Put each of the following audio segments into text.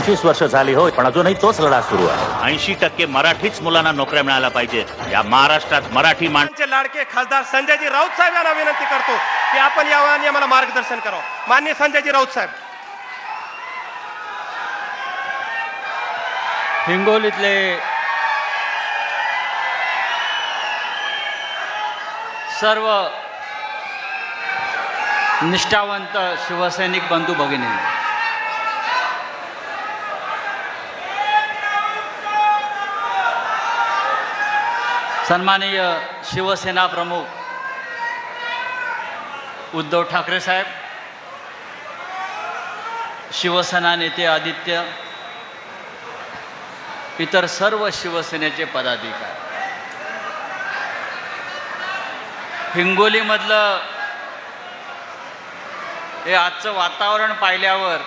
25 वर्ष झाली हो, पण अजूनही तोच लढा सुरू आहे. 80% मराठीच मुलांना नोकऱ्या मिळायला पाहिजे. या महाराष्ट्रात मराठी आमचे लाडके खासदार संजयजी राऊत साहेब यांना विनंती करतो की आपण यावर आणि आम्हाला मार्गदर्शन करावं. माननीय संजयजी राऊत साहेब. हिंगोलीतले सर्व निष्ठावंत शिवसैनिक बंधू भगिनी, सन्माननीय शिवसेना प्रमुख उद्धव ठाकरे साहेब, शिवसेना नेते आदित्य, इतर सर्व शिवसेनेचे पदाधिकारी, हिंगोलीमधलं हे आजचं वातावरण पाहिल्यावर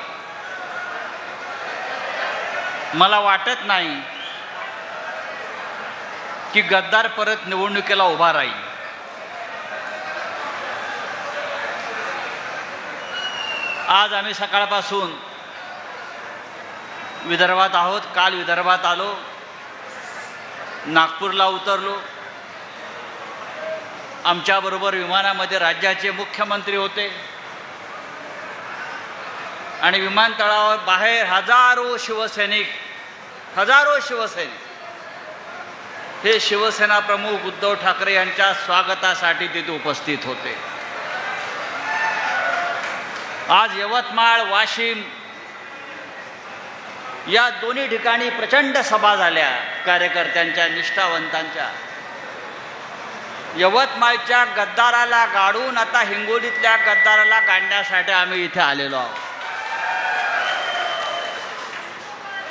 मला वाटत नाही की गद्दार परत निवडणुकीला उभा राहील. आज आम्ही सकाळपासून विदर्भात आहोत. काल विदर्भात आलो, नागपूरला उतरलो. आमच्याबरोबर विमानामध्ये राज्याचे मुख्यमंत्री होते आणि विमानतळावर बाहेर हजारो शिवसैनिक हे शिवसेना प्रमुख उद्धव ठाकरे यांच्या स्वागतासाठी तिथे उपस्थित होते. आज यवतमाळ, वाशिम या दोन्ही ठिकाणी प्रचंड सभा झाल्या कार्यकर्त्यांच्या, निष्ठावंतांच्या. यवतमाळच्या गद्दाराला गाडून आता हिंगोलीतल्या गद्दाराला गाडण्यासाठी आम्ही इथे आलेलो आहोत.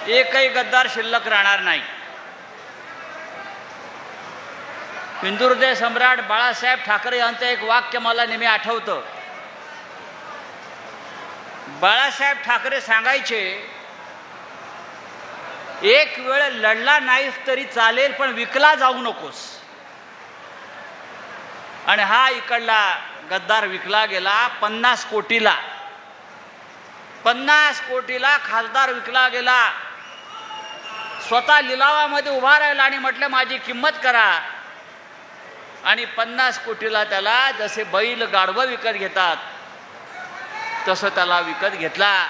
एकही गद्दार शिल्लक राहणार नाही. हिंदुहृदय सम्राट बाळासाहेब ठाकरे यांचं एक वाक्य मला नेहमी आठवतं. बाळासाहेब ठाकरे सांगायचे, एक वेळ लढला नाहीस तरी चालेल पण विकला जाऊ नकोस. आणि हा इकडला गद्दार विकला गेला 50 कोटीला. 50 कोटीला खासदार विकला गेला. स्वतः लिलावामध्ये उभा राहिला आणि म्हटलं माझी किंमत करा. आणि 50 कोटीला त्याला जसे बैल गाढवं विकत घेतात तसं त्याला विकत घेतला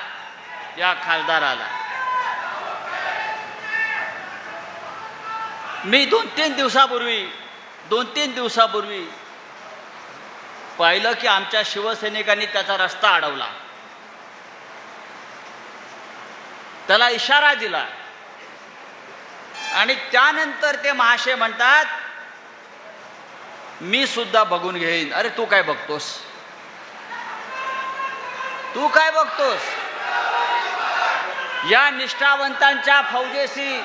या खासदाराला. मी 2-3 दिवसापूर्वी पाहिलं की आमच्या शिवसैनिकांनी त्याचा रस्ता अडवला, त्याला इशारा दिला आणि त्यानंतर ते महाशय म्हणतात मी सुद्धा बघून घेईन. अरे तू काय बघतोस? या निष्ठावंतांच्या फौजेशी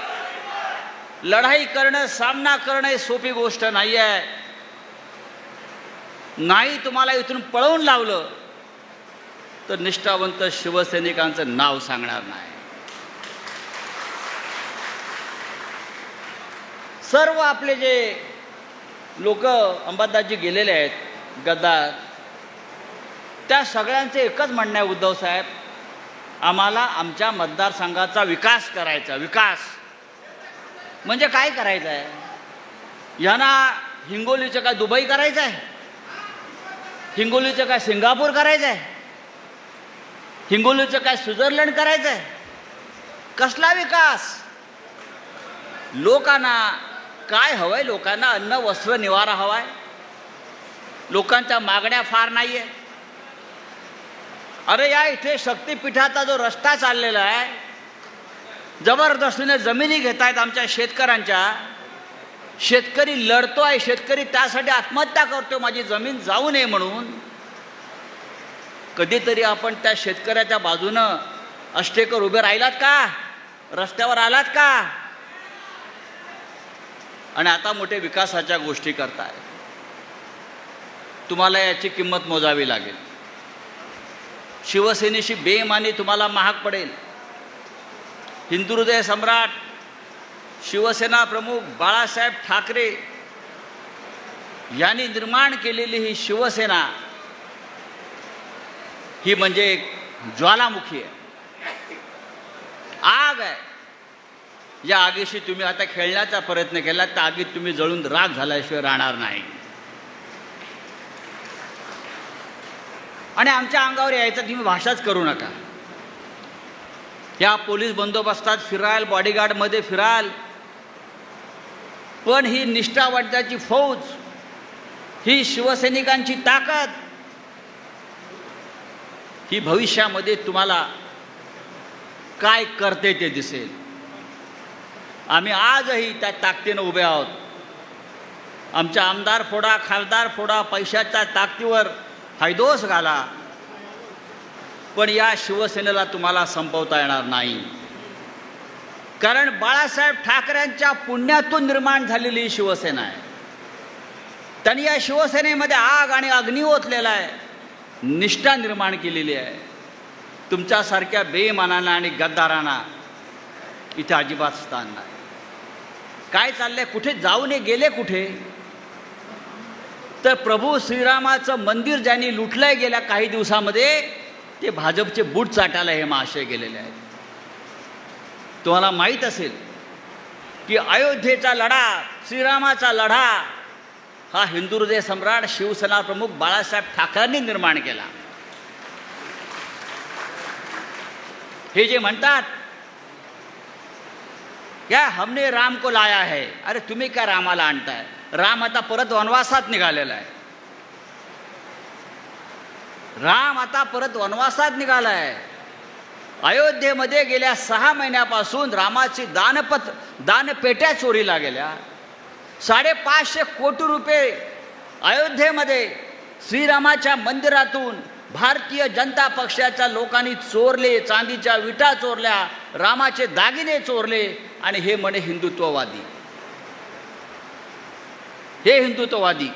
लढाई करणं, सामना करणं ही सोपी गोष्ट नाही आहे. नाही तुम्हाला इथून पळवून लावलं तर निष्ठावंत शिवसैनिकांचं नाव सांगणार नाही. सर्व आपले जे लोक अंबादासजी गेलेले आहेत गद्दार, त्या सगळ्यांचे एकच म्हणणं आहे उद्धव साहेब, आम्हाला आमच्या मतदारसंघाचा विकास करायचा. विकास म्हणजे काय करायचं आहे? यांना हिंगोलीचं काय दुबई करायचं आहे? हिंगोलीचं काय सिंगापूर करायचं आहे? हिंगोलीचं काय स्वित्झर्लंड करायचं आहे? कसला विकास? लोकांना काय हवंय? लोकांना अन्न, वस्त्र, निवारा हवाय. लोकांच्या मागण्या फार नाहीये. अरे या इथे शक्तिपीठाचा जो रस्ता चाललेला आहे, जबरदस्तीने जमिनी घेत आहेत आमच्या शेतकऱ्यांच्या. शेतकरी लढतोय, शेतकरी त्यासाठी आत्महत्या करतो माझी जमीन जाऊ नये म्हणून. कधीतरी आपण त्या शेतकऱ्याच्या बाजूनं अष्टेकर उभे राहिलात का? रस्त्यावर आलात का? आणि आता मोठे विकासाच्या गोष्टी करताय. तुम्हाला याची किंमत मोजावी लागेल. शिवसेनेशी बेईमानी तुम्हाला महाग पडेल. हिंदुहृदय सम्राट शिवसेना प्रमुख बाळासाहेब ठाकरे यांनी निर्माण केलेली ही शिवसेना ही म्हणजे एक ज्वालामुखी आहे. आग आहे. या आगीशी तुम्ही आता खेळण्याचा प्रयत्न केला, त्या आगीत तुम्ही जळून राख झाल्याशिवाय राहणार नाही. आणि आमच्या अंगावर यायचं तुम्ही भाषाच करू नका. या पोलीस बंदोबस्तात फिराल, बॉडीगार्डमध्ये फिराल, पण ही निष्ठावंताची फौज, ही शिवसैनिकांची ताकद, ही भविष्यामध्ये तुम्हाला काय करते ते दिसेल. आम्ही आजही त्या ताकदीनं उभे आहोत. आमच्या आमदार फोडा, खासदार फोडा, पैशाच्या ताकदीवर हैदोस घाला, पण या शिवसेनेला तुम्हाला संपवता येणार नाही. कारण बाळासाहेब ठाकरेंच्या पुण्यातून निर्माण झालेली ही शिवसेना आहे. त्यांनी या शिवसेनेमध्ये आग आणि अग्नी ओतलेला आहे, निष्ठा निर्माण केलेली आहे. तुमच्यासारख्या बेईमानांना आणि गद्दारांना इथे अजिबात स्थान नाही. काय चाललंय, कुठे जाऊन गेले कुठे? तर प्रभू श्रीरामाचं मंदिर ज्यांनी लुटलंय गेल्या काही दिवसामध्ये, ते भाजपचे बूट चाटायला हे महाशय गेलेले आहेत. तुम्हाला माहीत असेल की अयोध्येचा लढा, श्रीरामाचा लढा हा हिंदू हृदय सम्राट शिवसेना प्रमुख बाळासाहेब ठाकरेंनी निर्माण केला. हे जे म्हणतात क्या हमने राम को लाया है, अरे तुम्ही काय रामाला आणताय? राम आता परत वनवासात निघालेला आहे. राम आता परत वनवासात निघाला आहे. अयोध्येमध्ये गेल्या 6 महिन्यापासून रामाची दानपेट्या चोरीला गेल्या. 550 कोटी रुपये अयोध्येमध्ये श्रीरामाच्या मंदिरातून भारतीय जनता पक्षाच्या लोकांनी चोरले. चांदीच्या विटा चोरल्या, रामाचे दागिने चोरले, आणि हे म्हणे हिंदुत्ववादी. हे हिंदुत्ववादी.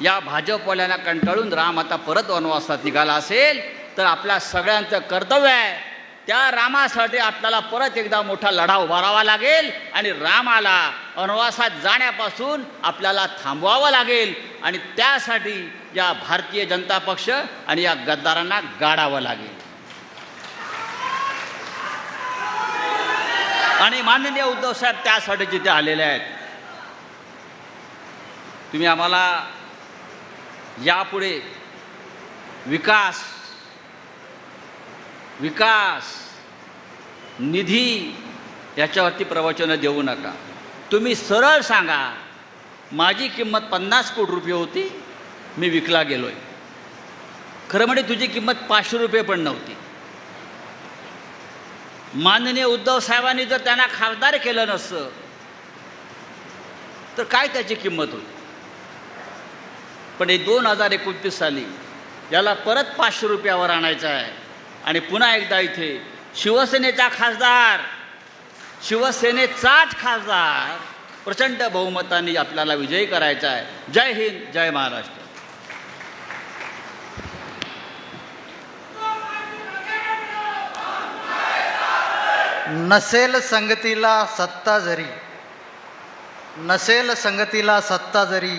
या भाजपवाल्यांना कंटाळून राम आता परत वनवासात निघाला असेल तर आपल्या सगळ्यांचं कर्तव्य आहे, त्या रामासाठी आपल्याला परत एकदा मोठा लढा उभारावा लागेल आणि रामाला वनवासात जाण्यापासून आपल्याला थांबवावं लागेल. आणि त्यासाठी या भारतीय जनता पक्ष आणि या गद्दारांना गाडावं लागेल. आणि माननीय उद्धव साहेब त्यासाठी जिथे आलेले आहेत. तुम्ही आम्हाला यापुढे विकास निधी याच्यावरती प्रवचनं देऊ नका. तुम्ही सरळ सांगा, माझी किंमत 50 कोटी रुपये होती, मी विकला गेलोय. खरं म्हणजे तुझी किंमत 500 रुपये पण नव्हती. माननीय उद्धव साहेबांनी जर त्यांना खासदार केलं नसतं तर काय त्याची किंमत होती. पण हे 2029 साली याला परत 500 रुपयावर आणायचं आहे आणि पुन्हा एकदा इथे शिवसेनेचा खासदार, शिवसेनेचाच खासदार प्रचंड बहुमताने आपल्याला विजयी करायचा आहे. जय हिंद, जय महाराष्ट्र. नसेल संगतीला सत्ता जरी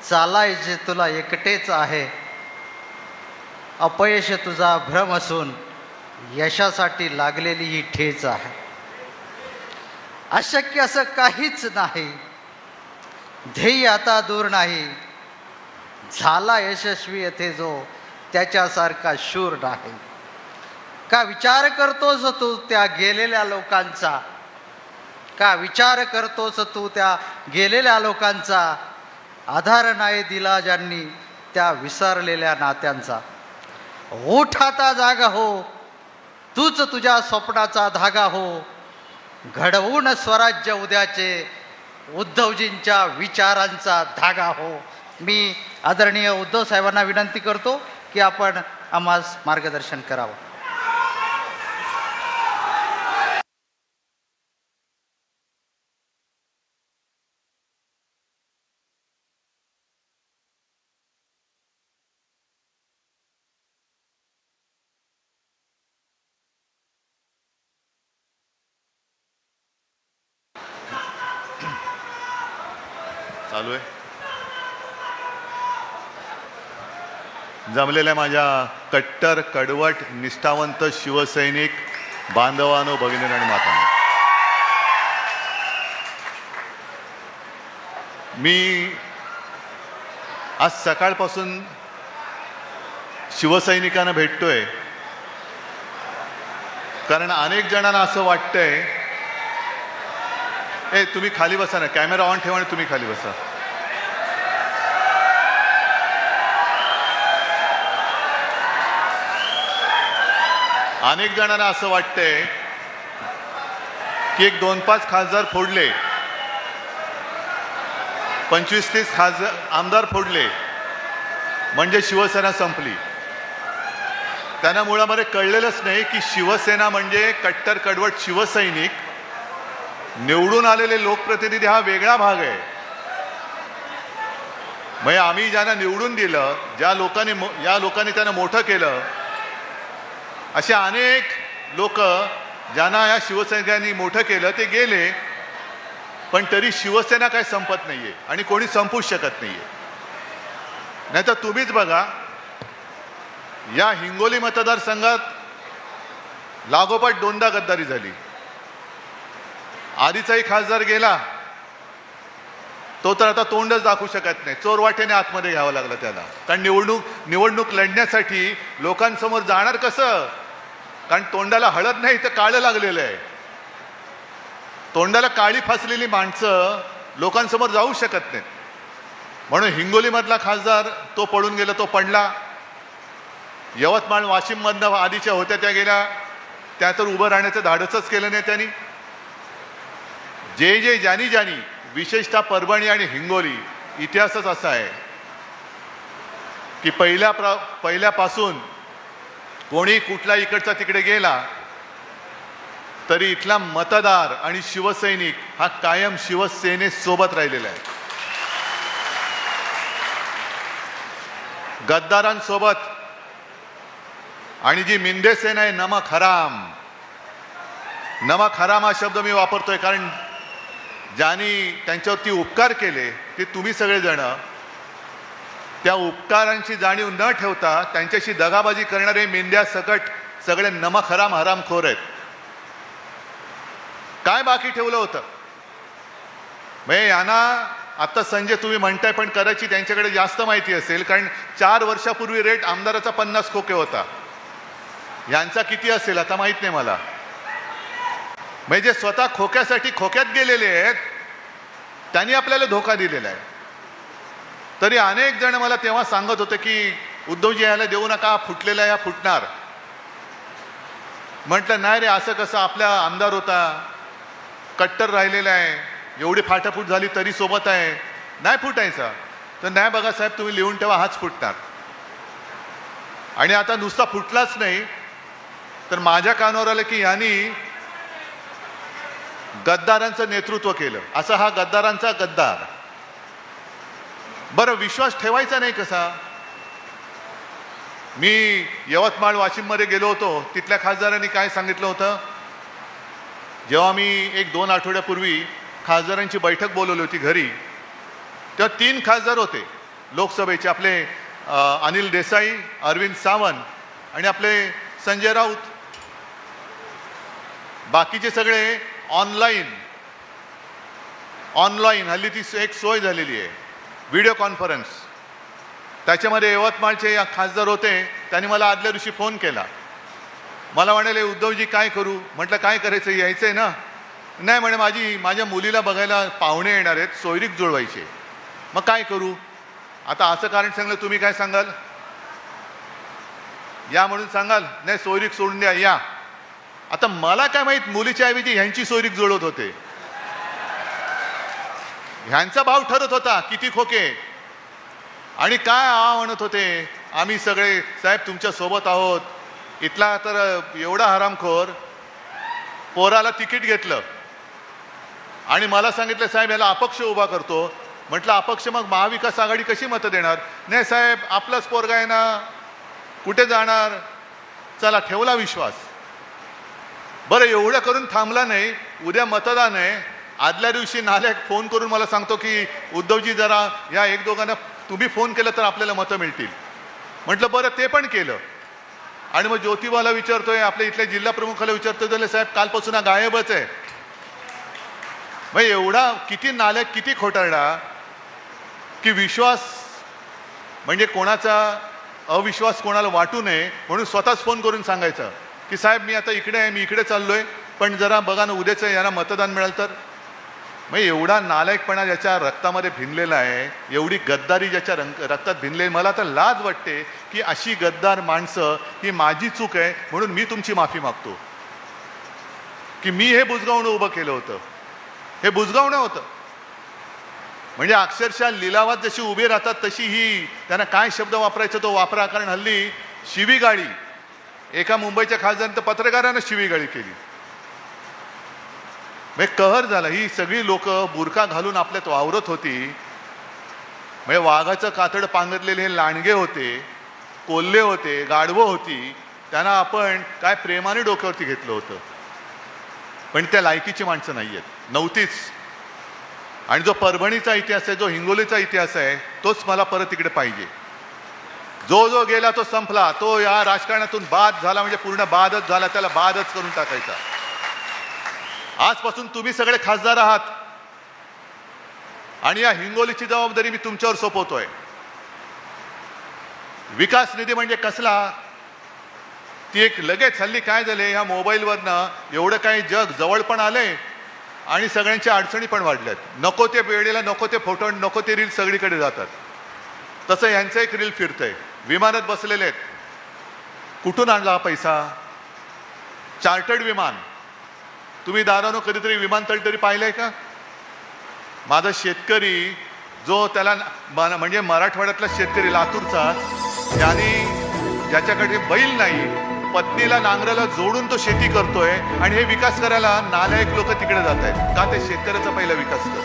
चालायचे तुला एकटेच आहे. अपयश तुझा भ्रम असून यशासाठी लागलेली ही ठेच आहे. अशक्य असं काहीच नाही, ध्येय आता दूर नाही. झाला यशस्वी येथे जो त्याच्यासारखा शूर नाही. का विचार करतोस तू त्या गेलेल्या लोकांचा? का विचार करतोस तू त्या गेलेल्या लोकांचा? आधार नाही दिला ज्यांनी त्या विसरलेल्या नात्यांचा. उठ आता जागा हो, तूच तुझ्या स्वप्नाचा धागा हो. घडवून स्वराज्य उद्याचे उद्धवजींच्या विचारांचा धागा हो. मी आदरणीय उद्धव साहेबांना विनंती करतो की आपण आम्हास मार्गदर्शन करावं. चालू आहे. जमलेल्या माझ्या कट्टर कडवट निष्ठावंत शिवसैनिक बांधवानो, भगिनी आणि मातांनो, मी आज सकाळपासून शिवसैनिकांना भेटतोय, कारण अनेक जणांना असं वाटतंय, तुम्ही खाली बसा ना, कॅमेरा ऑन ठेवा आणि तुम्ही खाली बसा. अनेक जणांना असं वाटतंय की एक 2-5 खासदार फोडले, 25-30 आमदार फोडले म्हणजे शिवसेना संपली. त्यांना मुळामध्ये कळलेलंच नाही की शिवसेना म्हणजे कट्टर कडवट शिवसैनिक, निवडून आलेले लोकप्रतिनिधी हा वेगळा भाग आहे. म्हणजे आम्ही ज्यांना निवडून दिलं, ज्या लोकांनी त्यांना मोठं केलं, असे अनेक लोक ज्यांना या शिवसैनिकांनी मोठं केलं ते गेले, पण तरी शिवसेना काही संपत नाहीये आणि कोणी संपूच शकत नाहीये. नाहीतर तुम्हीच बघा, या हिंगोली मतदारसंघात लागोपाठ 2दा गद्दारी झाली. आधीचाही खासदार गेला, तो तर आता तोंडच दाखवू शकत नाही, चोरवाटेने आतमध्ये घ्यावं लागलं त्याला. कारण निवडणूक लढण्यासाठी लोकांसमोर जाणार कसं? कारण तोंडाला हळद नाही तर काळं लागलेलं आहे. तोंडाला काळी फासलेली माणसं लोकांसमोर जाऊ शकत नाहीत. म्हणून हिंगोलीमधला खासदार तो पडून गेला, तो पडला. यवतमाळ वाशिममधनं आधीच्या होत्या त्या गेल्या, त्या तर उभं राहण्याचं धाडसच केलं नाही त्यांनी. ज्यांनी विशेषतः परभणी आणि हिंगोली, इतिहासच असा आहे की पहिल्यापासून कोणी कुठला इकडचा तिकडे गेला तरी इथला मतदार आणि शिवसैनिक हा कायम शिवसेनेसोबत राहिलेला आहे. गद्दारांसोबत. आणि जी मिंदे सेना आहे, नमक हराम हा शब्द मी वापरतोय, कारण ज्यांनी त्यांच्यावरती उपकार केले ते तुम्ही सगळेजण, त्या उपकारांची जाणीव न ठेवता त्यांच्याशी दगाबाजी करणारे मेंढ्या सकट सगळे नमक हरामखोर आहेत. काय बाकी ठेवलं होतं? म्हणजे यांना आता संजय तुम्ही म्हणताय, पण करायची त्यांच्याकडे जास्त माहिती असेल, कारण 4 वर्षापूर्वी रेट आमदाराचा 50 खोके होता. यांचा किती असेल आता माहित नाही मला. म्हणजे स्वतः खोक्यासाठी खोक्यात गेलेले आहेत, त्यांनी आपल्याला धोका दिलेला आहे. तरी अनेक जण मला तेव्हा सांगत होते की उद्धवजी याला देऊ नका, फुटलेला या फुटणार. म्हटलं नाही रे, असं कसं? आपला आमदार होता, कट्टर राहिलेला आहे, एवढी फाटाफूट झाली तरी सोबत आहे, नाही फुटायचा. तर नाही बघा साहेब, तुम्ही लिहून ठेवा, हाच फुटणार. आणि आता नुसता फुटलाच नाही, तर माझ्या कानावर आलं की यांनी गद्दारांचं नेतृत्व केलं. असा हा गद्दारांचा गद्दार. बरं, विश्वास ठेवायचा नाही कसा? मी यवतमाळ वाशिममध्ये गेलो होतो, तिथल्या खासदारांनी काय सांगितलं होतं? जेव्हा मी 1-2 आठवड्यापूर्वी खासदारांची बैठक बोलवली होती घरी, तेव्हा 3 खासदार होते लोकसभेचे, आपले अनिल देसाई, अरविंद सावंत आणि आपले संजय राऊत. बाकीचे सगळे ऑनलाईन हल्ली ती एक सोय झालेली आहे, व्हिडिओ कॉन्फरन्स. त्याच्यामध्ये यवतमाळचे या खासदार होते, त्यांनी मला आदल्या दिवशी फोन केला. मला म्हणाले, उद्धवजी काय करू? म्हटलं काय करायचं, यायचंय ना? नाही म्हणे, माझ्या मुलीला बघायला पाहुणे येणार आहेत, सोयरीक जुळवायचे. मग काय करू? आता असं कारण सांगलं, तुम्ही काय सांगाल? या म्हणून सांगाल? नाही, सोयरीक सोडून द्या, या. आता मला काय माहित, मुलीच्या ऐवजी ह्यांची सोयरीक जुळवत होते. ह्यांचा भाव ठरत होता किती खोके. आणि काय म्हणत होते, आम्ही सगळे साहेब तुमच्या सोबत आहोत. इथला तर एवढा हरामखोर, पोराला तिकीट घेतलं आणि मला सांगितलं, साहेब याला अपक्ष उभा करतो. म्हटलं अपक्ष, मग महाविकास आघाडी कशी मतं देणार? नाही साहेब, आपलाच पोरगा आहे ना, कुठे जाणार? चला, ठेवला विश्वास. बरं, एवढं करून थांबला नाही. उद्या मतदान आहे, आदल्या दिवशी नालायक फोन करून मला सांगतो की उद्धवजी जरा या 1-2 तुम्ही फोन केलं तर आपल्याला मतं मिळतील. म्हटलं बरं, ते पण केलं. आणि मग ज्योतिबाला विचारतोय, आपल्या इथल्या जिल्हा प्रमुखाला विचारतोय, तर साहेब कालपासून हा गायबच आहे. मग एवढा किती नालायक, किती खोटारडा, की विश्वास म्हणजे कोणाचा अविश्वास कोणाला वाटू नये म्हणून स्वतःच फोन करून सांगायचं की साहेब मी आता इकडे आहे, मी इकडे चाललोय, पण जरा बघा ना उद्याचं यांना मतदान मिळालं तर. मग एवढा नालायकपणा ज्याच्या रक्तामध्ये भिनलेला आहे, एवढी गद्दारी ज्याच्या रक्तात भिनले, मला तर लाज वाटते की अशी गद्दार माणसं, ही माझी चूक आहे म्हणून मी तुमची माफी मागतो की मी हे बुजगावणं उभं केलं होतं. हे बुजगावणं होतं. म्हणजे अक्षरशः लिलावात जशी उभी राहतात तशी ही त्यांना काय शब्द वापरायचा तो वापरा. कारण हल्ली शिवीगाळी, एका मुंबईच्या खासदारानं तर पत्रकारांना शिवीगाळी केली. म्हणजे कहर झाला. ही सगळी लोक बुरखा घालून आपल्यात वावरत होती. म्हणजे वाघाचं कातड पांघरलेले हे लांडगे होते, कोल्हे होते, गाढवं होती, त्यांना आपण काय प्रेमाने डोक्यावरती घेतलं होतं. पण त्या लायकीची माणसं नाही आहेत, नव्हतीच. आणि जो परभणीचा इतिहास आहे, जो हिंगोलीचा इतिहास आहे, तोच मला परत इकडे पाहिजे. जो जो गेला तो संपला, तो या राजकारणातून बाद झाला म्हणजे पूर्ण बादच झाला, त्याला बादच करून टाकायचा. आजपासून तुम्ही सगळे खासदार आहात आणि या हिंगोलीची जबाबदारी मी तुमच्यावर सोपवतोय. विकास निधी म्हणजे कसला, ती एक लगेच हल्ली काय झाले, ह्या मोबाईलवरनं एवढं काही जग जवळ पण आलंय आणि सगळ्यांच्या अडचणी पण वाढल्यात. नको ते वेळेला नको ते फोटो, नको ते रील सगळीकडे जातात. तसं यांचं एक रील फिरतंय, विमानात बसलेले आहेत. कुठून आणला हा पैसा? चार्टर्ड विमान. तुम्ही दारानो कधीतरी विमानतळ तरी पाहिलंय का? माझा शेतकरी जो त्याला म्हणजे मराठवाड्यातला शेतकरी लातूरचा, त्याने ज्याच्याकडे बैल नाही, पत्नीला नांगराला जोडून तो शेती करतोय आणि हे विकास करायला नालायक लोक तिकडे जात आहेत. का? ते शेतकऱ्याचा पहिला विकास कर.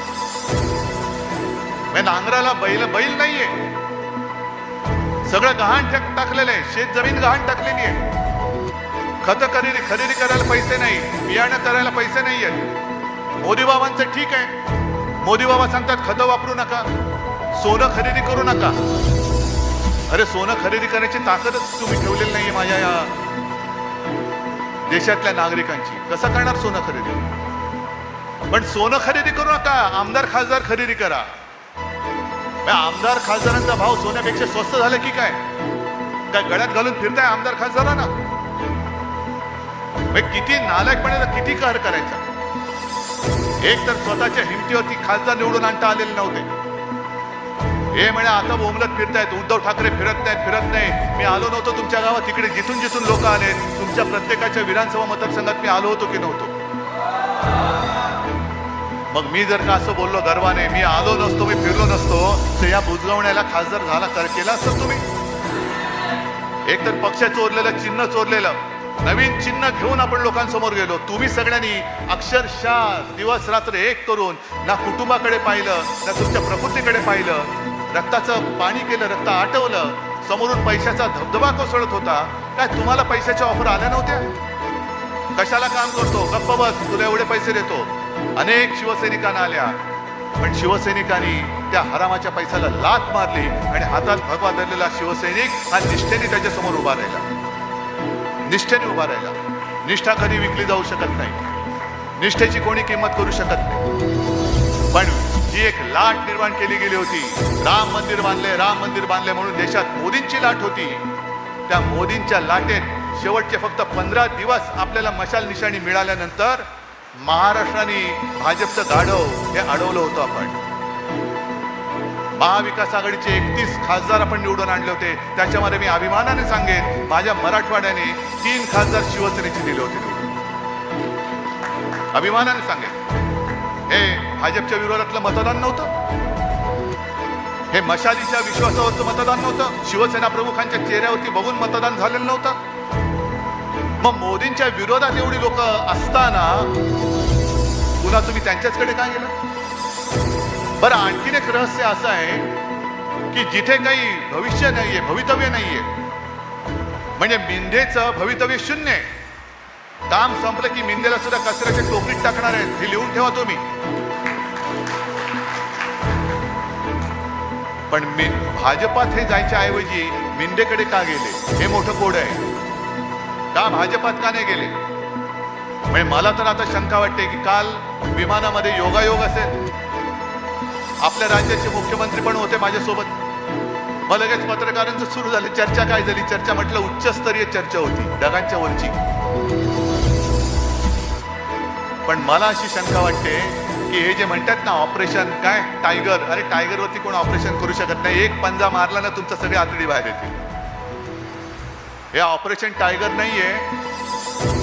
नांगराला बैल नाहीये, सगळं गहाण टाकलेलं आहे, शेत जमीन गहाण टाकलेली आहे. खत खरेदी करायला पैसे नाही, बियाणं करायला पैसे नाही आहेत. मोदी बाबांचं ठीक आहे, मोदी बाबा सांगतात खतं वापरू नका, सोनं खरेदी करू नका. अरे सोनं खरेदी करण्याची ताकदच तुम्ही ठेवलेली नाहीये माझ्या या देशातल्या नागरिकांची. कसं करणार सोनं खरेदी? पण सोनं खरेदी करू नका, आमदार खासदार खरेदी करा. आमदार खासदारांचा भाव सोन्यापेक्षा स्वस्त झाला की काय? काय गळ्यात घालून फिरताय आमदार खासदारांना? किती नालायकपणे, किती कहर करायचा. एक तर स्वतःच्या हिमतीवरती खासदार निवडून आणता आलेले नव्हते. हे म्हणे आता बोंबलत फिरतायत, उद्धव ठाकरे फिरत नाही. मी आलो नव्हतो तुमच्या गावात, तिकडे जिथून लोक आले. तुमच्या प्रत्येकाच्या विधानसभा मतदारसंघात मी आलो होतो की नव्हतो? मग मी जर का असं बोललो गर्वाने, मी आलो नसतो, मी फिरलो नसतो, तर या बुजगावण्याला खासदार केला असतं तुम्ही? एक तर पक्ष चोरलेलं, चिन्ह चोरलेलं, नवीन चिन्ह घेऊन आपण लोकांसमोर गेलो. तुम्ही सगळ्यांनी अक्षरशः दिवस रात्र एक करून ना कुटुंबाकडे पाहिलं, ना तुमच्या प्रकृतीकडे पाहिलं. रक्ताचं पाणी केलं, रक्त आटवलं. समोरून पैशाचा धबधबा कोसळत होता. काय तुम्हाला पैशाच्या ऑफर आल्या नव्हत्या? कशाला काम करतो, गप्प बस, तुला एवढे पैसे देतो. अनेक शिवसैनिकांना आल्या, पण शिवसैनिकांनी त्या हरामाच्या पैशाला लाथ मारली आणि हातात भगवा धरलेला शिवसैनिक हा निष्ठेने त्याच्यासमोर उभा राहिला. निष्ठेने उभा राहिला. निष्ठा कधी विकली जाऊ शकत नाही, निष्ठेची कोणी किंमत करू शकत नाही. पण जी एक लाट निर्माण केली गेली होती, राम मंदिर बांधले म्हणून देशात मोदींची लाट होती. त्या मोदींच्या लाटेत शेवटचे फक्त 15 दिवस आपल्याला मशाल निशाणी मिळाल्यानंतर महाराष्ट्राने भाजपचं गाढव हे अडवलं होतं. आपण महाविकास आघाडीचे 31 खासदार आपण निवडून आणले होते. त्याच्यामध्ये मी अभिमानाने सांगेन, माझ्या मराठवाड्याने 3 खासदार शिवसेनेचे दिले होते निवडून. अभिमानाने सांगेन. हे भाजपच्या विरोधातलं मतदान नव्हतं, हे मशालीच्या विश्वासावरचं मतदान नव्हतं, शिवसेना प्रमुखांच्या चेहऱ्यावरती बघून मतदान झालेलं नव्हतं. मग मोदींच्या विरोधात एवढी लोक असताना पुन्हा तुम्ही त्यांच्याचकडे काय गेलं? बरं, आणखीन एक रहस्य असं आहे की जिथे काही भविष्य नाहीये, भवितव्य नाहीये, म्हणजे मिंदेचं भवितव्य शून्य आहे. काम संपलं की मिंदेला सुद्धा कचऱ्याच्या टोपलीत टाकणार आहेत, हे लिहून ठेवा तुम्ही. पण भाजपात हे जायच्या ऐवजी मिंदेकडे का गेले, हे मोठं कोड आहे. का भाजपात का नाही गेले? म्हणजे मला तर आता शंका वाटते की काल विमानामध्ये योगायोग असेल, आपल्या राज्याचे मुख्यमंत्री पण होते माझ्यासोबत. मग लगेच पत्रकारांचं सुरू झालं, चर्चा काय झाली? चर्चा म्हटलं उच्चस्तरीय चर्चा होती, ढगांच्या वरची. पण मला अशी शंका वाटते की हे जे म्हणतात ना ऑपरेशन काय टायगर, अरे टायगरवरती कोण ऑपरेशन करू शकत नाही. एक पंजा मारला ना तुमचं सगळे आतडी बाहेर येतील. हे ऑपरेशन टायगर नाहीये.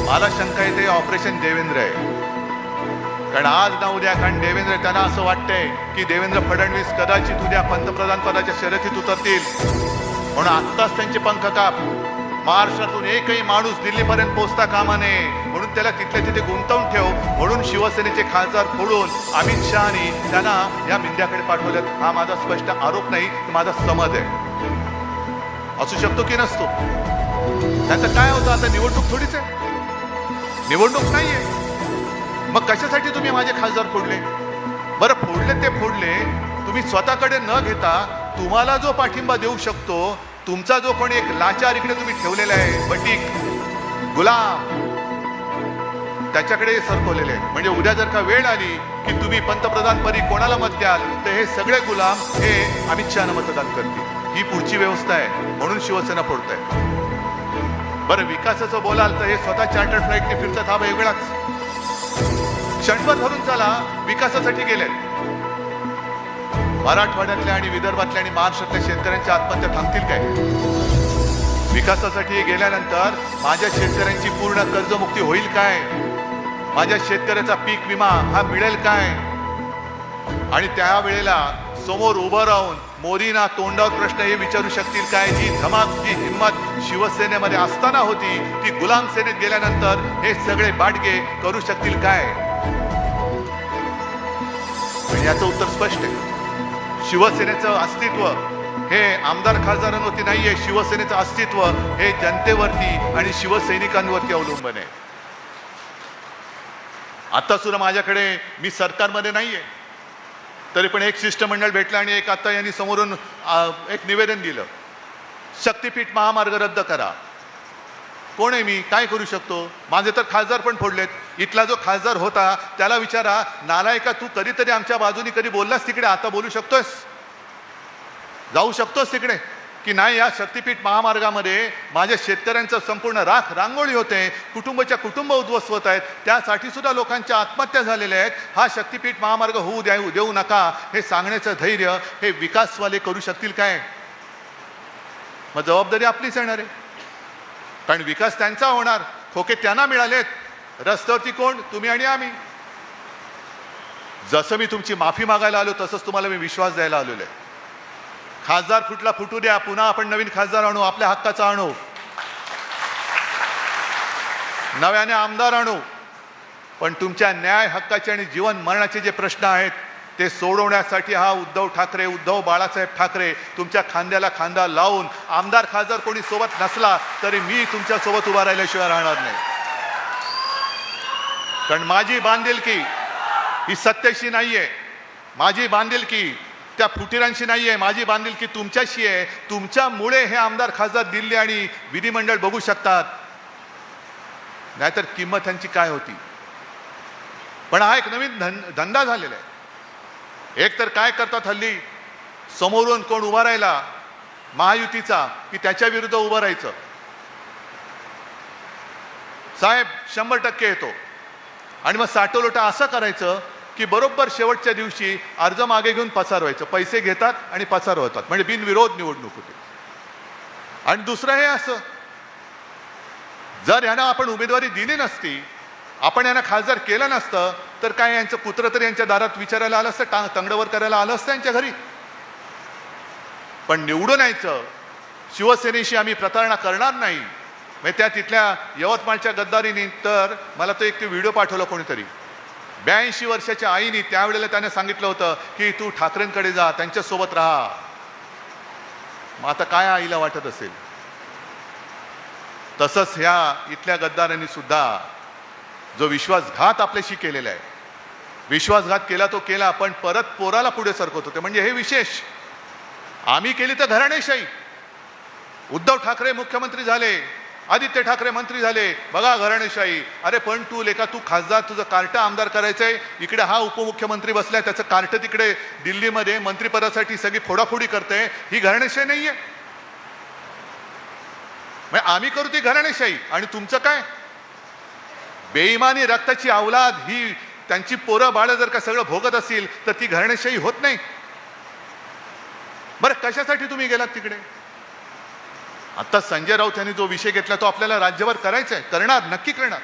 मला शंका येते ऑपरेशन देवेंद्र आहे. कारण आज ना उद्या, कारण देवेंद्र त्यांना असं वाटतंय की देवेंद्र फडणवीस कदाचित उद्या पंतप्रधान पदाच्या शर्यतीत उतरतील, म्हणून आत्ताच त्यांचे पंख काप. महाराष्ट्रातून एकही माणूस दिल्लीपर्यंत पोहोचता कामा नये, म्हणून त्याला तिथल्या तिथे गुंतवून ठेव, म्हणून शिवसेनेचे खासदार फोडून अमित शहानी त्यांना या मिंद्याकडे पाठवल्यात. हा माझा स्पष्ट आरोप नाही, माझा समज आहे. असू शकतो की नसतो. त्याचं काय होतं? आता निवडणूक थोडीच आहे, निवडणूक नाहीये. मग कशासाठी तुम्ही माझे खासदार फोडले? बरं फोडले ते फोडले, तुम्ही स्वतःकडे न घेता तुम्हाला जो पाठिंबा देऊ शकतो, तुमचा जो कोणी एक लाचार इकडे तुम्ही ठेवलेला आहे, बटीक गुलाम, त्याच्याकडे सरकवलेले आहे. म्हणजे उद्या जर का वेळ आली की तुम्ही पंतप्रधानपदी कोणाला मत द्याल, तर हे सगळे गुलाम हे अमित शहाना मतदान करतील. ही पुढची व्यवस्था आहे, म्हणून शिवसेना फोडताय. बरं विकासाचं बोलाल तर हे स्वतः चार्टर्ड फ्लाईटने फिरतात, हा वेगळाच. क्षणभर धरून चला, विकासासाठी गेले. मराठवाड्यातल्या आणि विदर्भातल्या आणि महाराष्ट्रातल्या शेतकऱ्यांच्या आत्महत्या थांबतील काय? विकासासाठी गेल्यानंतर माझ्या शेतकऱ्यांची पूर्ण कर्जमुक्ती होईल काय? माझ्या शेतकऱ्याचा पीक विमा हा मिळेल काय? आणि त्यावेळेला समोर उभं राहून मोदींना तोंडावर प्रश्न हे विचारू शकतील काय? जी धमाक, जी हिंमत शिवसेनेमध्ये असताना होती, ती गुलाम सेनेत गेल्यानंतर हे सगळे बाटगे करू शकतील काय? याचं उत्तर स्पष्ट आहे. शिवसेनेचं अस्तित्व हे आमदार खासदारांवरती नाहीये. शिवसेनेचं अस्तित्व हे जनतेवरती आणि शिवसैनिकांवरती अवलंबून आहे. आता सुद्धा माझ्याकडे, मी सरकारमध्ये नाहीये, तरी पण एक शिष्टमंडळ भेटलं आणि एक आता यांनी समोरून एक निवेदन दिलं, शक्तीपीठ महामार्ग रद्द करा. कोण आहे मी? काय करू शकतो? माझे तर खासदार पण फोडलेत. इथला जो खासदार होता त्याला विचारा, नालायका तू कधीतरी आमच्या बाजूनी कधी बोललास तिकडे? आता बोलू शकतोस? जाऊ शकतोस तिकडे की नाही? या शक्तीपीठ महामार्गामध्ये माझ्या शेतकऱ्यांचं संपूर्ण राख रांगोळी होते, कुटुंबाच्या कुटुंब उद्ध्वस्त होत आहेत, त्यासाठी सुद्धा लोकांच्या आत्महत्या झालेल्या आहेत. हा शक्तीपीठ महामार्ग होऊ देऊ नका हे सांगण्याचं धैर्य हे विकासवाले करू शकतील काय? मग जबाबदारी आपलीच येणार आहे. कारण विकास त्यांचा होणार, खोके त्यांना मिळालेत. रस्त्यावरती कोण? तुम्ही आणि आम्ही. जसं मी तुमची माफी मागायला आलो तसंच तुम्हाला मी विश्वास द्यायला आलेलो आहे. खासदार फुटला फुटू द्या, पुन्हा आपण नवीन खासदार आणू, आपल्या हक्काचा आणू, नव्याने आमदार आणू. पण तुमच्या न्याय हक्काचे आणि जीवन मरणाचे जे प्रश्न आहेत ते सोडवण्यासाठी हा उद्धव बाळासाहेब ठाकरे तुमच्या खांद्याला खांदा लावून, आमदार खासदार कोणी सोबत नसला तरी मी तुमच्या सोबत उभा राहिल्याशिवाय राहणार नाही. कारण माझी बांधिलकी ही सत्तेशी नाहीये, माझी बांधिलकी त्या फुटीरांशी नाहीये, माझी बांधिलकी तुमच्याशी आहे. तुमच्यामुळे हे आमदार खासदार दिल्ली आणि विधिमंडळ बघू शकतात, नाहीतर किंमत त्यांची काय होती. पण हा एक नवीन धंदा झालेला आहे. एक तर काय करतात हल्ली, समोरून कोण उभा राहिला महायुतीचा की त्याच्या विरुद्ध उभं राहायचं. साहेब 100% येतो आणि मग साठोलोटा असं करायचं की बरोबर शेवटच्या दिवशी अर्ज मागे घेऊन पसार व्हायचं. पैसे घेतात आणि पसार होतात, म्हणजे बिनविरोध निवडणूक होते. आणि दुसरं हे असं, जर यांना आपण उमेदवारी दिली नसती, आपण यांना खासदार केलं नसतं, तर काय यांचं कुत्र तरी यांच्या दारात विचारायला आलं असतं, तंगडवर करायला आलं असतं यांच्या घरी. पण निवडून यायचं, शिवसेनेशी आम्ही प्रतारणा करणार नाही. म्हणजे त्या तिथल्या यवतमाळच्या गद्दारीने तर मला तो एक व्हिडिओ पाठवला कोणीतरी. 82 वर्षाच्या आईने त्यावेळेला त्याने सांगितलं होतं की तू ठाकरेंकडे जा, त्यांच्यासोबत राहा. मग आता काय आईला वाटत असेल? तसंच ह्या इथल्या गद्दारांनी सुद्धा जो विश्वासघात आपल्याशी केलेला आहे, विश्वासघात केला तो केला, पण परत पोराला पुढे सरकवत होते. म्हणजे हे विशेष. आम्ही केली तर घराणेशाही. उद्धव ठाकरे मुख्यमंत्री झाले, आदित्य ठाकरे मंत्री झाले, बघा घराणेशाही. अरे पण तू लेका, तू खासदार, तुझं कार्ट आमदार करायचंय, इकडे हा उपमुख्यमंत्री बसलाय, त्याचं कार्ट तिकडे दिल्लीमध्ये मंत्रिपदासाठी सगळी फोडाफोडी करते. ही घराणेशाही नाहीये. मग आम्ही करू ती घराणेशाही आणि तुमचं काय? बेईमानी रक्ताची अवलाद ही त्यांची पोरं बाळ जर का सगळं भोगत असतील तर ती घराणेशाही होत नाही. बरं, कशासाठी तुम्ही गेलात तिकडे? आता संजय राऊत यांनी जो विषय घेतला तो आपल्याला राज्यभर करायचा आहे, करणार, नक्की करणार.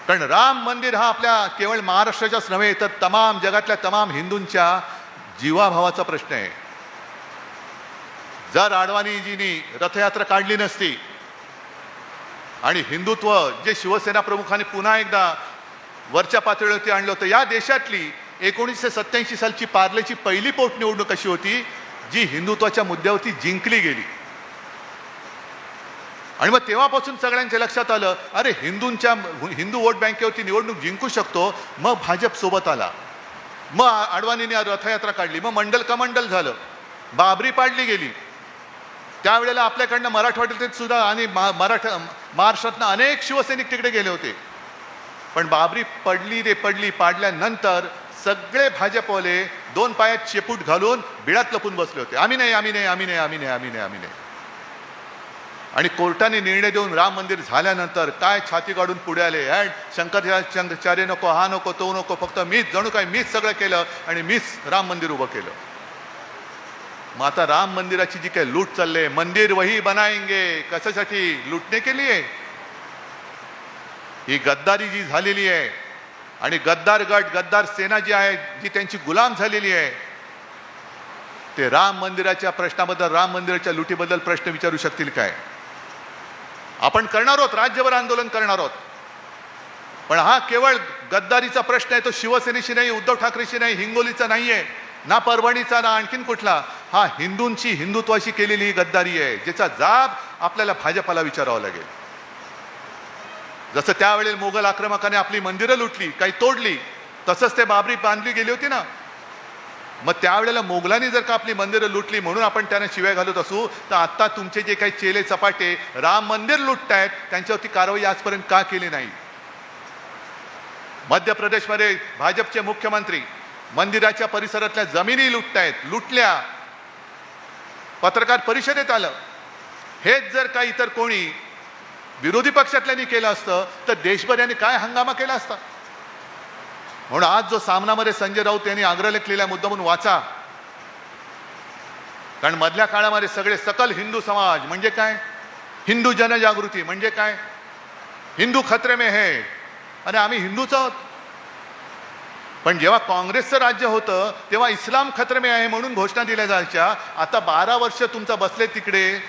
कारण राम मंदिर हा आपल्या केवळ महाराष्ट्राच्याच नव्हे तर तमाम जगातल्या तमाम हिंदूंच्या जीवाभावाचा प्रश्न आहे. जर अडवाणीजींनी रथयात्रा काढली नसती आणि हिंदुत्व जे शिवसेना प्रमुखांनी पुन्हा एकदा वरच्या पातळीवरती आणलं होतं, या देशातली 1987 सालची पार्लेची पहिली पोटनिवडणूक अशी होती जी हिंदुत्वाच्या मुद्द्यावरती जिंकली गेली. आणि मग तेव्हापासून सगळ्यांच्या लक्षात आलं, अरे हिंदू वोट बँकेवरती निवडणूक जिंकू शकतो. मग भाजप सोबत आला, मग अडवाणीने रथयात्रा काढली, मग मंडल कमंडल झालं, बाबरी पाडली गेली. त्यावेळेला आपल्याकडनं मराठवाड्यात सुद्धा आणि महाराष्ट्रातनं अनेक शिवसैनिक तिकडे गेले होते. पण बाबरी पाडल्यानंतर सगळे भाजपवाले 2 पायात शेपूट घालून बिळात लपून बसले होते. आम्ही नाही, आम्ही नाही, आम्ही नाही, आम्ही नाही, आम्ही नाही, आम्ही नाही. आणि कोर्टाने निर्णय देऊन राम मंदिर झाल्यानंतर काय छाती काढून पुढे आले, शंकराचार्य नको, हा नको, तो नको, फक्त मीच, जणू काय मीच सगळं केलं आणि मीच राम मंदिर उभं केलं. मग आता राम मंदिराची जी काही लूट चालले, मंदिर वही बनाएंगे, कशासाठी? लुटणे केली आहे. ही गद्दारी जी झालेली आहे आणि गद्दार गट, गद्दार सेना जी आहे, जी त्यांची गुलाम झालेली आहे, ते राम मंदिराच्या प्रश्नाबद्दल, राम मंदिराच्या लुटीबद्दल प्रश्न विचारू शकतील काय? आपण करणार आहोत, राज्यभर आंदोलन करणार आहोत. पण हा केवळ गद्दारीचा प्रश्न आहे, तो शिवसेनेशी नाही, उद्धव ठाकरेशी नाही, हिंगोलीचा नाहीये, ना परभणीचा, ना आणखीन कुठला. हा हिंदूंची, हिंदुत्वाशी केलेली ही गद्दारी आहे, ज्याचा जाब आपल्याला भाजपाला विचारावा लागेल. जसं त्यावेळेला मोगल आक्रमकाने आपली मंदिरं लुटली, काही तोडली, तसंच ते बाबरी बांधली गेली होती ना. मग त्यावेळेला मोगलांनी जर का आपली मंदिरं लुटली म्हणून आपण त्यांना शिव्या घालत असू, तर आता तुमचे जे काही चेले चपाटे राम मंदिर लुटतायत त्यांच्यावरती कारवाई आजपर्यंत का केली नाही? मध्य प्रदेशमध्ये भाजपचे मुख्यमंत्री मंदिराच्या परिसरातल्या जमिनी लुटल्या, पत्रकार परिषदेत आलं. हेच जर का इतर कोणी विरोधी पक्षातल्यांनी केलं असतं तर देशभर यांनी काय हंगामा केला असता. म्हणून आज जो सामनामध्ये संजय राऊत यांनी आग्रह केलेला मुद्दा म्हणून वाचा. कारण मधल्या काळामध्ये सगळे सकल हिंदू समाज म्हणजे काय, हिंदू जनजागृती म्हणजे काय, हिंदू खतरे में है, आणि आम्ही हिंदूच आहोत. पण जेव्हा काँग्रेसचं राज्य होतं तेव्हा इस्लाम खतरे में आहे म्हणून घोषणा दिल्या जायच्या. आता 12 वर्ष तुमचा बसले तिकडे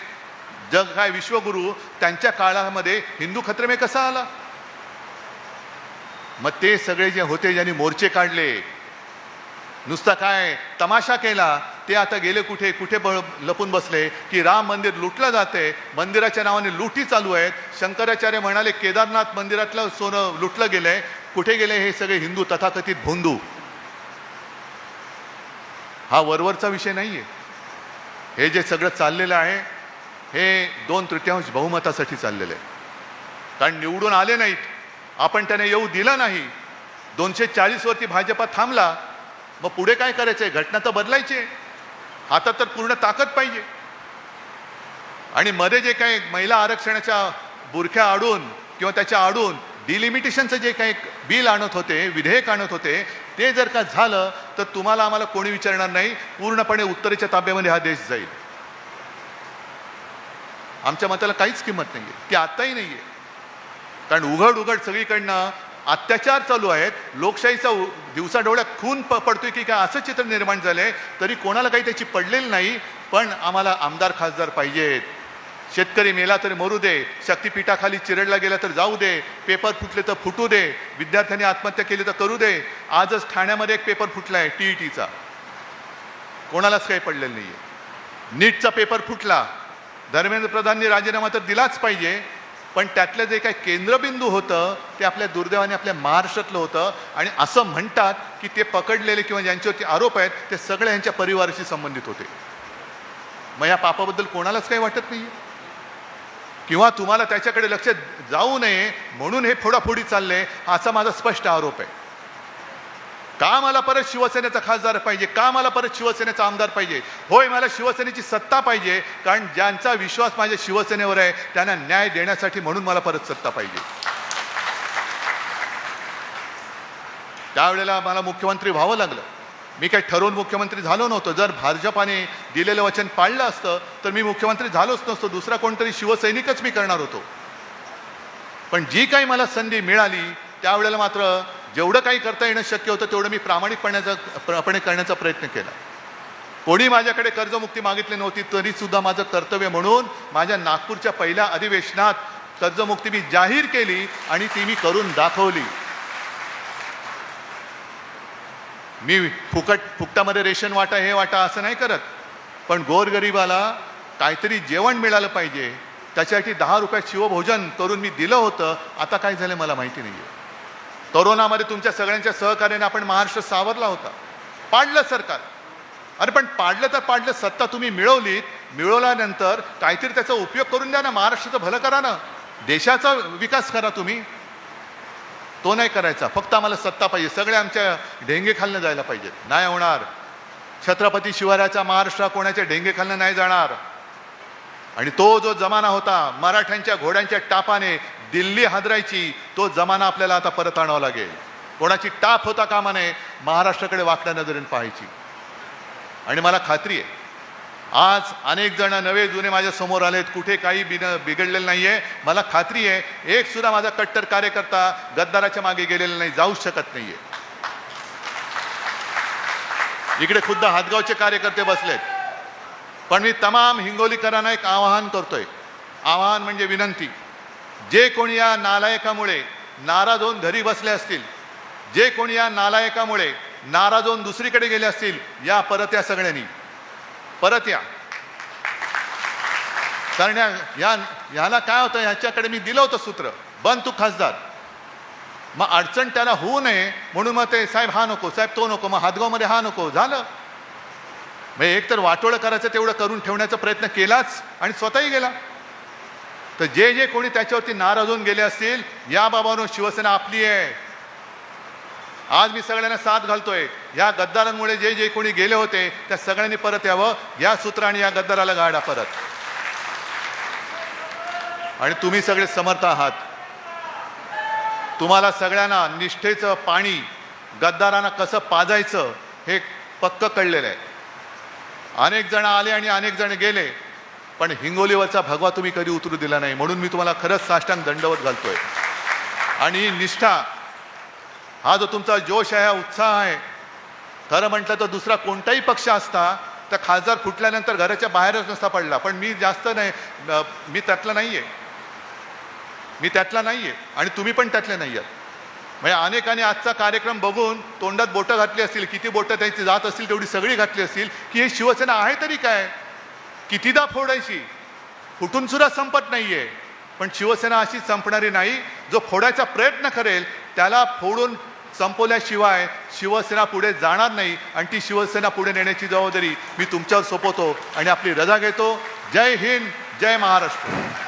जग काय विश्वगुरु, त्यांच्या काळामध्ये हिंदू खतरे में कसा आला? मग ते सगळे जे होते ज्यांनी मोर्चे काढले, नुसता काय तमाशा केला, ते आता गेले कुठे लपून बसले की राम मंदिर लुटलं जाते, मंदिराच्या नावाने लुटी चालू आहेत. शंकराचार्य म्हणाले केदारनाथ मंदिरातलं सोनं लुटलं गेलंय. कुठे गेले हे सगळे हिंदू तथाकथित भोंदू? हा वरवरचा विषय नाहीये. हे जे सगळं चाललेलं आहे हे 2/3 बहुमतासाठी चाललेलं आहे. कारण निवडून आले नाहीत, आपण त्यांना येऊ दिलं नाही, 240 वरती भाजपा थांबला. मग पुढे काय करायचंय? घटना तर बदलायची आहे. हातात तर पूर्ण ताकद पाहिजे. आणि मध्ये जे काही महिला आरक्षणाच्या बुरख्या आडून किंवा त्याच्या आडून डिलिमिटेशनचं जे काही बिल आणत होते, विधेयक आणत होते, ते जर का झालं तर तुम्हाला आम्हाला कोणी विचारणार नाही, पूर्णपणे उत्तरेच्या ताब्यामध्ये हा देश जाईल. आमच्या मताला काहीच किंमत नाहीये, ती आत्ताही नाहीये. कारण उघड सगळीकडनं अत्याचार चालू आहेत, लोकशाहीचा दिवसाढवळ्यात खून पडतोय की काय असं चित्र निर्माण झालंय, तरी कोणाला काही त्याची पडलेली नाही. पण आम्हाला आमदार खासदार पाहिजेत. शेतकरी मेला तर मरू दे, शक्तिपीठाखाली चिरडला गेला तर जाऊ दे, पेपर फुटले तर फुटू दे, विद्यार्थ्यांनी आत्महत्या केली तर करू दे. आजच ठाण्यामध्ये एक पेपर फुटलाय TETचा, कोणालाच काही पडलेलं नाहीये. नीटचा पेपर फुटला, धर्मेंद्र प्रधाननी राजीनामा तर दिलाच पाहिजे, पण त्यातलं जे काही केंद्रबिंदू होतं ते आपल्या दुर्दैवाने आपल्या महाराष्ट्रातलं होतं. आणि असं म्हणतात की ते पकडलेले किंवा ज्यांच्यावरती आरोप आहेत ते सगळे यांच्या परिवाराशी संबंधित होते. मग या पापाबद्दल कोणालाच काही वाटत नाही. किंवा तुम्हाला त्याच्याकडे लक्ष जाऊ नये म्हणून हे फोडाफोडी चालले, असा माझा स्पष्ट आरोप आहे. का मला परत शिवसेनेचा खासदार पाहिजे, का मला परत शिवसेनेचा आमदार पाहिजे? होय, मला शिवसेनेची सत्ता पाहिजे, कारण ज्यांचा विश्वास माझ्या शिवसेनेवर आहे त्यांना न्याय देण्यासाठी, म्हणून मला परत सत्ता पाहिजे. त्यावेळेला मला मुख्यमंत्री व्हावं लागलं. मी काही ठरवून मुख्यमंत्री झालो नव्हतो. जर भाजपाने दिलेलं वचन पाळलं असतं तर मी मुख्यमंत्री झालोच नसतो. दुसरा कोणतरी शिवसैनिकच मी करणार होतो. पण जी काही मला संधी मिळाली त्यावेळेला मात्र जेवढं काही करता येणं शक्य होतं तेवढं मी प्रामाणिकपणे करण्याचा प्रयत्न केला. कोणी माझ्याकडे कर्जमुक्ती मागितली नव्हती, तरी सुद्धा माझं कर्तव्य म्हणून माझ्या नागपूरच्या पहिल्या अधिवेशनात कर्जमुक्ती मी जाहीर केली आणि ती मी करून दाखवली. मी फुकटामध्ये रेशन वाटा हे वाटा असं नाही करत, पण गोरगरिबाला काहीतरी जेवण मिळालं पाहिजे त्याच्यासाठी 10 रुपयात शिवभोजन करून मी दिलं होतं. आता काय झालं मला माहिती नाही आहे. कोरोनामध्ये तुमच्या सगळ्यांच्या सहकार्याने आपण महाराष्ट्र सावरला होता. पाडलं सरकार. अरे पण पाडलं तर पाडलं, सत्ता तुम्ही मिळवलीत, मिळवल्यानंतर काहीतरी त्याचा उपयोग करून द्या ना. महाराष्ट्राचं भलं करा ना, देशाचा विकास करा तुम्ही. तो नाही करायचा. फक्त आम्हाला सत्ता पाहिजे, सगळे आमच्या ढेंगे खालनं जायला पाहिजेत. नाही होणार. छत्रपती शिवरायाचा महाराष्ट्र कोणाच्या ढेंगे खालनं नाही जाणार. आणि तो जो जमाना होता मराठ्यांच्या घोड्यांच्या टापाने दिल्ली हादरायची, तो जमाना आपल्याला आता परत आणावा लागेल. कोणाची टाप होता कामा नये, महाराष्ट्राकडे वाकड्या नजरेने पाहायची. आणि मला खात्री आहे आज अनेक जण नवे जुने माझ्या समोर आलेत, कुठे काही बिघडलेलं नाहीये. मला खात्री आहे एक सुद्धा माझा कट्टर कार्यकर्ता गद्दाराच्या मागे गेलेला नाही, जाऊ शकत नाहीये. इकडे खुद्द हातगावचे कार्यकर्ते बसलेत. पण मी तमाम हिंगोलीकरांना एक आवाहन करतोय. आवाहन म्हणजे विनंती. जे कोणी या नालायकामुळे नाराज होऊन घरी बसले असतील, जे कोणी या नालायकामुळे नाराज होऊन दुसरीकडे गेले असतील, या परत या सगळ्यांनी परत या. कारण याला काय होतं, ह्याच्याकडे मी दिलं होतं सूत्र, बन तू खासदार. मग अडचण त्याला होऊ नये म्हणून मग ते साहेब हा नको, साहेब तो नको, मग हातगावमध्ये हा नको, झालं. मग एक तर वाटोळं करायचं तेवढं करून ठेवण्याचा प्रयत्न केलाच आणि स्वतःही गेला. तर जे कोणी त्याच्यावरती नाराज होऊन गेले असतील, या बाबांनो शिवसेना आपली आहे. आज मी सगळ्यांना साथ घालतोय. या गद्दारांमुळे जे कोणी गेले होते त्या सगळ्यांनी परत यावं. या सूत्राने या गद्दाराला गाडा परत. आणि तुम्ही सगळे समर्थ आहात. तुम्हाला सगळ्यांना निष्ठेचं पाणी गद्दारांना कसं पाजायचं हे पक्क कळलेलं आहे. अनेक जण आले आणि अनेक जण गेले, पण हिंगोलीवरचा भगवा तुम्ही कधी उतरू दिला नाही. म्हणून मी तुम्हाला खरंच साष्टांग दंडवत घालतोय. आणि ही निष्ठा, हा जो तुमचा जोश आहे, हा उत्साह आहे, खरं म्हटलं तर दुसरा कोणताही पक्ष असता तर खासदार फुटल्यानंतर घराच्या बाहेरच नसता पडला. पण मी जास्त नाही, मी त्यातला नाहीये. मी त्यातला नाहीये आणि तुम्ही पण त्यातले नाही आहात. म्हणजे अनेकांनी आजचा कार्यक्रम बघून तोंडात बोटं घातली असतील, किती बोटं त्यांची जात असतील तेवढी सगळी घातली असतील, की हे शिवसेना आहे तरी काय, कितीदा फोडायची, फुटून सुद्धा संपत नाहीये. पण शिवसेना अशी संपणारी नाही. जो फोडायचा प्रयत्न करेल त्याला फोडून संपवल्याशिवाय शिवसेना पुढे जाणार नाही. आणि ती शिवसेना पुढे नेण्याची जबाबदारी मी तुमच्यावर सोपवतो आणि आपली रजा घेतो. जय हिंद, जय महाराष्ट्र.